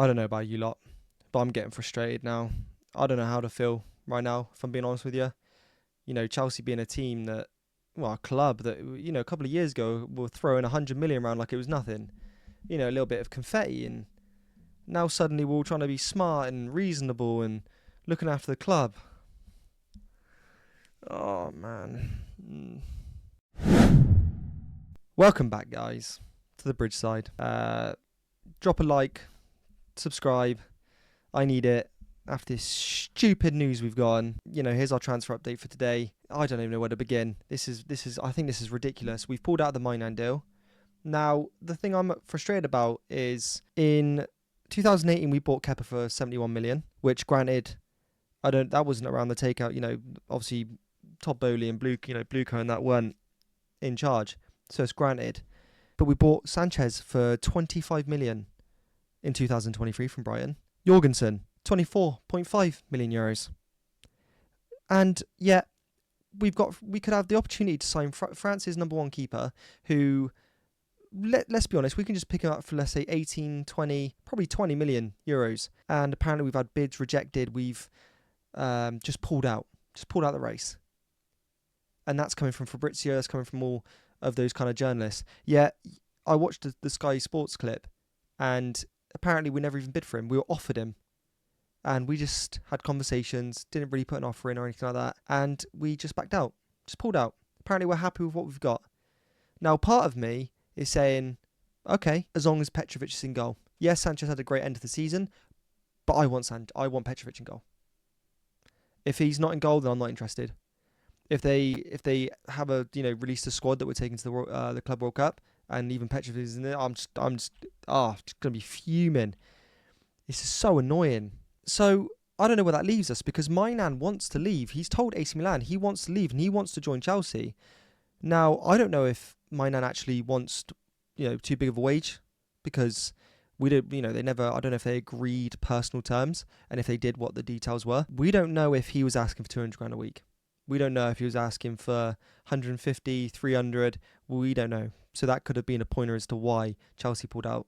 I don't know about you lot, but I'm getting frustrated now. I don't know how to feel right now, if I'm being honest with you. Chelsea being a team that, well, a club that, a couple of years ago were throwing 100 million around like it was nothing. A little bit of confetti, and now suddenly we're all trying to be smart and reasonable and looking after the club. Oh, man. Welcome back, guys, to the Bridge Side. Drop a like, subscribe. I need it after this stupid news we've gotten. Here's our transfer update for today. I don't even know where to begin. I think this is ridiculous. We've pulled out the Maignan deal. Now, the thing I'm frustrated about is in 2018 we bought Kepa for 71 million, which granted, that wasn't around the takeout. Obviously Todd Bowley and Bluco and that weren't in charge, so it's granted. But we bought Sanchez for 25 million in 2023 from Brighton. Jorgensen, 24.5 million euros. And yet, we could have the opportunity to sign France's number one keeper, who, let's be honest, we can just pick him up for, let's say, 18, 20, probably 20 million euros. And apparently we've had bids rejected. We've just pulled out the race. And that's coming from Fabrizio, that's coming from all of those kind of journalists. Yet, I watched the Sky Sports clip, and apparently we never even bid for him. We were offered him. And we just had conversations, didn't really put an offer in or anything like that. And we just backed out, just pulled out. Apparently we're happy with what we've got. Now, part of me is saying, okay, as long as Petrovic is in goal. Yes, Sanchez had a great end of the season, but I want Petrovic in goal. If he's not in goal, then I'm not interested. If they have released a squad that we're taking to the Club World Cup, and even Petrovic is in there, I'm just gonna be fuming. This is so annoying. So I don't know where that leaves us, because Maignan wants to leave. He's told AC Milan he wants to leave and he wants to join Chelsea. Now, I don't know if Maignan actually wants too big of a wage, because we don't, they never, I don't know if they agreed personal terms, and if they did, what the details were. We don't know if he was asking for 200 grand a week. We don't know if he was asking for 150, 300. We don't know. So that could have been a pointer as to why Chelsea pulled out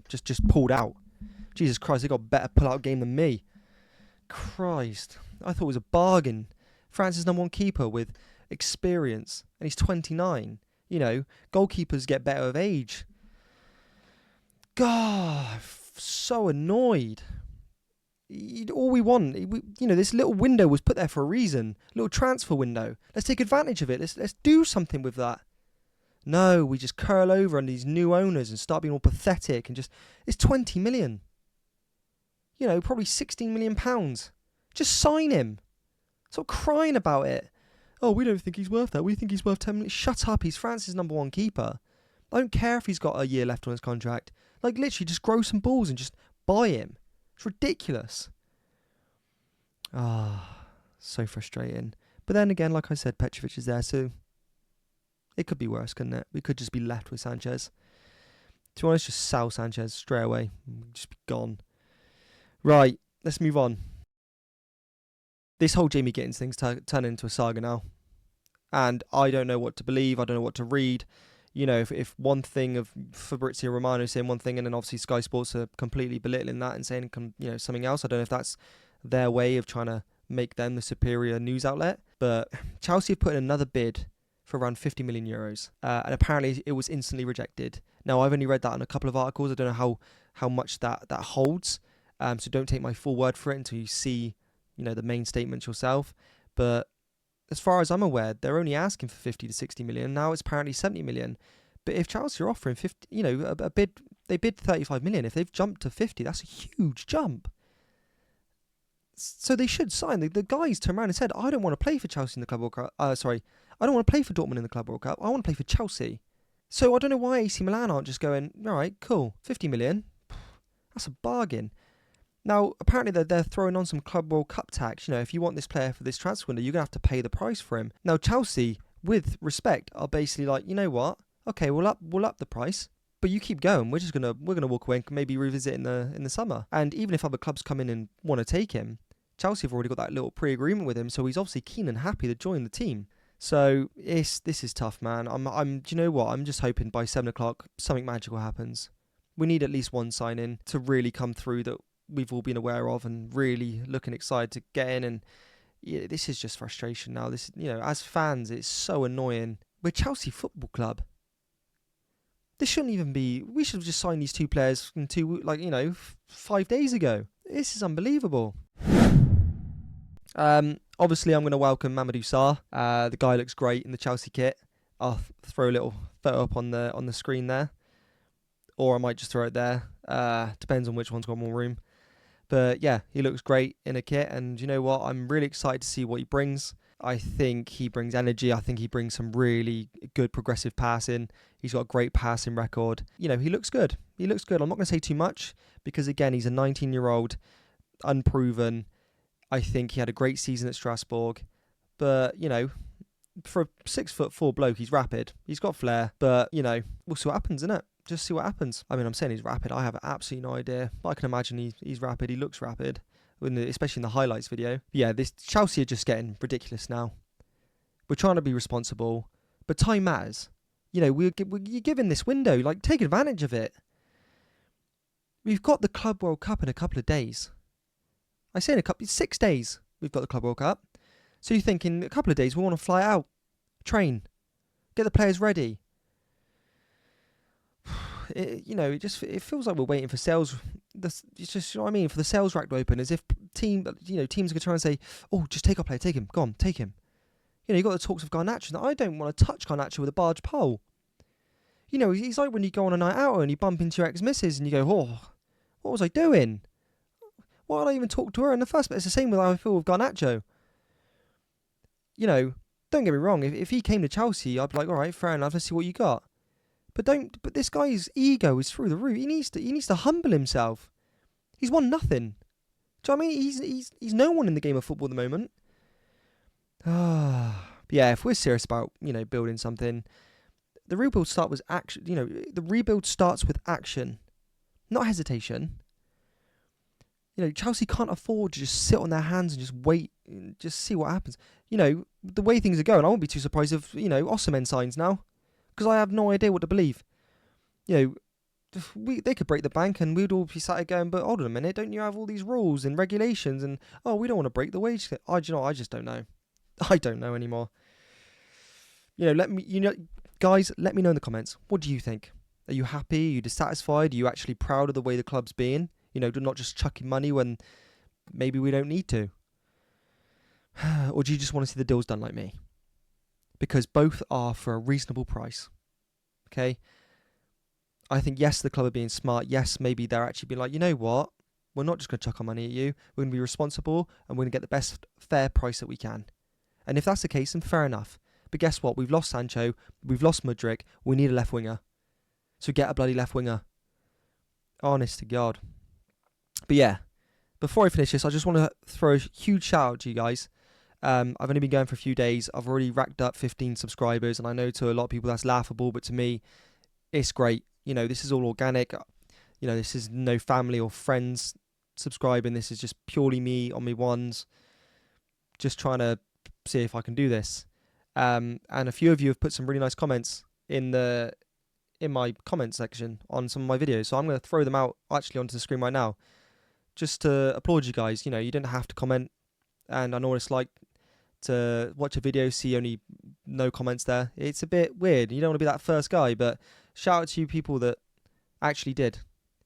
just pulled out. Jesus Christ, they got a better pull-out game than me. Christ. I thought it was a bargain. France's number one keeper with experience, and he's 29. Goalkeepers get better with age. God, so annoyed. All we want, this little window was put there for a reason. Little transfer window. Let's take advantage of it. Let's do something with that. No, we just curl over on these new owners and start being all pathetic and it's 20 million. Probably 16 million pounds. Just sign him. Stop crying about it. Oh, we don't think he's worth that. We think he's worth 10 million. Shut up. He's France's number one keeper. I don't care if he's got a year left on his contract. Literally, just grow some balls and just buy him. It's ridiculous. So frustrating. But then again, like I said, Petrovic is there, so it could be worse, couldn't it? We could just be left with Sanchez. To be honest, just sell Sanchez straight away. Just be gone. Right, let's move on. This whole Bynoe-Gittens thing's turned into a saga now. And I don't know what to believe. I don't know what to read. If one thing of Fabrizio Romano saying one thing, and then obviously Sky Sports are completely belittling that and saying something else. I don't know if that's their way of trying to make them the superior news outlet. But Chelsea have put in another bid for around 50 million euros. And apparently it was instantly rejected. Now, I've only read that in a couple of articles. I don't know how much that holds. So don't take my full word for it until you see, the main statements yourself. But as far as I'm aware, they're only asking for 50 to 60 million. Now it's apparently 70 million. But if Chelsea are offering 50, a bid, they bid 35 million. If they've jumped to 50, that's a huge jump. So they should sign. The guys turned around and said, I don't want to play for Chelsea in the Club World Cup. I don't want to play for Dortmund in the Club World Cup. I want to play for Chelsea. So I don't know why AC Milan aren't just going, all right, cool, 50 million. That's a bargain. Now, apparently they're throwing on some Club World Cup tax. If you want this player for this transfer window, you're going to have to pay the price for him. Now, Chelsea, with respect, are basically like, you know what? Okay, we'll up the price, but you keep going. We're gonna walk away and maybe revisit in the summer. And even if other clubs come in and want to take him, Chelsea have already got that little pre-agreement with him, so he's obviously keen and happy to join the team. So this is tough, man. Do you know what? I'm just hoping by 7 o'clock something magical happens. We need at least one signing to really come through that we've all been aware of and really looking excited to get in. And yeah, this is just frustration now. This, as fans, it's so annoying. We're Chelsea Football Club. This shouldn't even be. We should have just signed these 2 players in 5 days ago. This is unbelievable. Obviously, I'm going to welcome Mamadou Sarr. The guy looks great in the Chelsea kit. I'll throw a little photo up on the screen there, or I might just throw it there. Depends on which one's got more room. But yeah, he looks great in a kit, and you know what? I'm really excited to see what he brings. I think he brings energy. I think he brings some really good progressive passing. He's got a great passing record. He looks good. I'm not going to say too much because, again, he's a 19-year-old, unproven. I think he had a great season at Strasbourg. But, for a 6'4" bloke, he's rapid. He's got flair. But, we'll see what happens, innit? Just see what happens. I mean, I'm saying he's rapid. I have absolutely no idea. But I can imagine he's rapid. He looks rapid, especially in the highlights video. But yeah, this Chelsea are just getting ridiculous now. We're trying to be responsible, but time matters. You're given this window. Take advantage of it. We've got the Club World Cup in a couple of days. I say in 6 days we've got the Club World Cup. So you think in a couple of days we want to fly out, train, get the players ready. It feels like we're waiting for sales. It's just, for the sales rack to open, as if teams are going to try and say, "Oh, just take our player, take him, go on, take him." You got the talks of Garnacho. I don't want to touch Garnacho with a barge pole. He's like when you go on a night out and you bump into your ex-missus and you go, "Oh, what was I doing? Why did I even talk to her in the first place?" It's the same with how I feel with Garnacho. Don't get me wrong. If he came to Chelsea, I'd be like, "All right, fair enough. Let's see what you got." But this guy's ego is through the roof. He needs to humble himself. He's won nothing. Do you know what I mean? He's no one in the game of football at the moment. But yeah, if we're serious about building something, the rebuild starts with action. The rebuild starts with action, not hesitation. Chelsea can't afford to just sit on their hands and just wait and just see what happens. The way things are going, I won't be too surprised if Osimhen signs now. Because I have no idea what to believe. They could break the bank and we'd all be sat here going, but hold on a minute, don't you have all these rules and regulations and, we don't want to break the wage. I just don't know. I don't know anymore. Guys, let me know in the comments. What do you think? Are you happy? Are you dissatisfied? Are you actually proud of the way the club's being? Not just chucking money when maybe we don't need to. Or do you just want to see the deals done like me? Because both are for a reasonable price. Okay? I think, yes, the club are being smart. Yes, maybe they're actually being like, you know what? We're not just going to chuck our money at you. We're going to be responsible and we're going to get the best fair price that we can. And if that's the case, then fair enough. But guess what? We've lost Sancho. We've lost Mudryk. We need a left winger. So get a bloody left winger. Honest to God. But yeah, before I finish this, I just want to throw a huge shout out to you guys. I've only been going for a few days. I've already racked up 15 subscribers, and I know to a lot of people that's laughable, but to me, it's great. This is all organic. This is no family or friends subscribing. This is just purely me on my ones, just trying to see if I can do this. And a few of you have put some really nice comments in my comment section on some of my videos, so I'm going to throw them out actually onto the screen right now, just to applaud you guys. You don't have to comment, and I know what it's like to watch a video, see only no comments there. It's a bit weird. You don't want to be that first guy, but shout out to you people that actually did.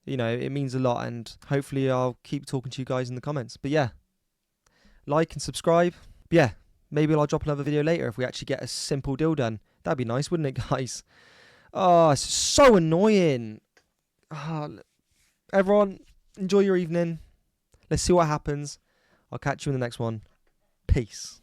It means a lot, and hopefully I'll keep talking to you guys in the comments. But yeah, like and subscribe. But yeah, maybe I'll drop another video later if we actually get a simple deal done. That'd be nice, wouldn't it, guys? Oh, it's so annoying. Everyone, enjoy your evening. Let's see what happens. I'll catch you in the next one. Peace.